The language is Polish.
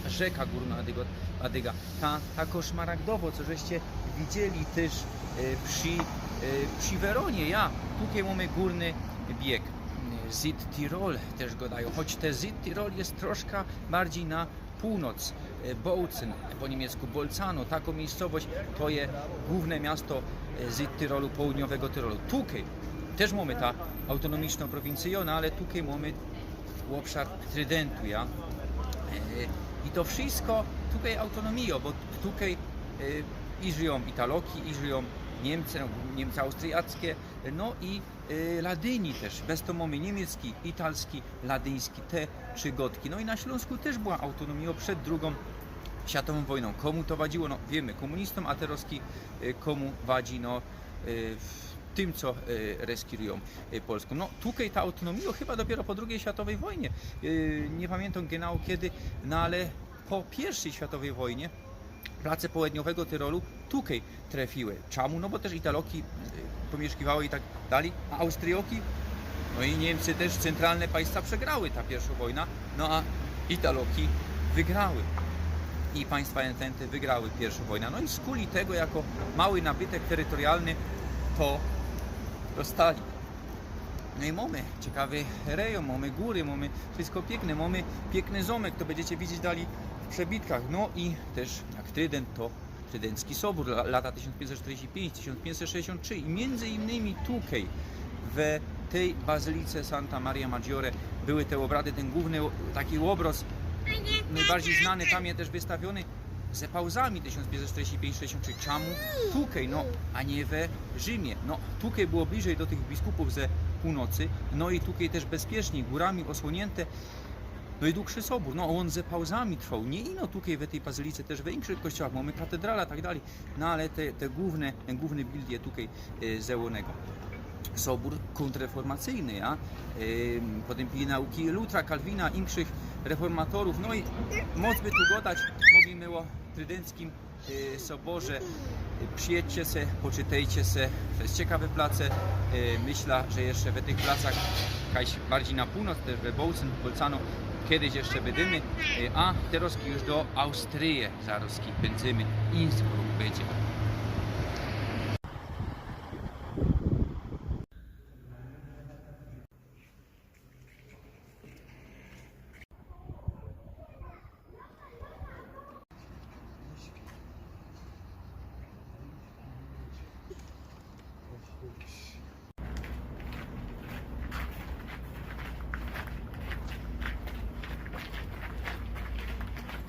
rzeka Górna Adyga, ta koszmaragdowo, co żeście widzieli też przy Weronie, tutaj mamy górny bieg. Südtirol też go dają, choć te Südtirol jest troszkę bardziej na północ. Bautzen, po niemiecku Bolzano, taką miejscowość to jest główne miasto Südtirolu, południowego Tyrolu. Tutaj też mamy ta autonomiczną prowincję, ale tutaj mamy obszar Trydentu, I to wszystko tutaj autonomią, bo tutaj i żyją Italoki, i żyją Niemcy austriackie, no i Ladyni też, bez to mamy niemiecki, italski, ladyński, te przygodki. No i na Śląsku też była autonomia przed II światową wojną. Komu to wadziło? No wiemy, komunistom, a teraz komu wadzi, tym, co reskirują Polską. No tutaj ta autonomia chyba dopiero po II światowej wojnie, nie pamiętam genau kiedy, no ale po I światowej wojnie place południowego Tyrolu tutaj trafiły. Czemu? No bo też Italoki pomieszkiwały i tak dalej, a Austrioki, no i Niemcy też centralne państwa przegrały ta pierwsza wojna, no a Italoki wygrały. I państwa entente wygrały pierwszą wojnę. No i z kuli tego jako mały nabytek terytorialny to dostali. No i mamy ciekawy rejon, mamy góry, mamy wszystko piękne, mamy piękny zamek, to będziecie widzieć dalej w przebitkach. No i też jak Trydent to Trydencki Sobór, lata 1545-1563 i między innymi tutaj w tej bazylice Santa Maria Maggiore były te obrady, ten główny taki obraz najbardziej znany, tam jest też wystawiony ze pauzami 1545-63. Czemu tutaj, no a nie we Rzymie? No tutaj było bliżej do tych biskupów ze północy, no i tutaj też bezpieczniej, górami osłonięte. No i dłuższy sobór, no on ze pauzami trwał, nie ino tutaj w tej bazylice, też w większych kościołach, mamy katedrala i tak dalej, no ale ten główny bild jest tutaj z Ełonego. Sobór kontrreformacyjny, potępili nauki Lutra, Kalwina, innych reformatorów, no i moc by tu gadać, mówimy o Trydenckim Soborze. Przyjedźcie se, poczytajcie se, to jest ciekawe place, myślę, że jeszcze w tych placach, jakaś bardziej na północ, też we Bautzen, Bolzano, kiedyś jeszcze będziemy, a teraz już do Austrii zaraz pędzimy, Innsbruck będzie.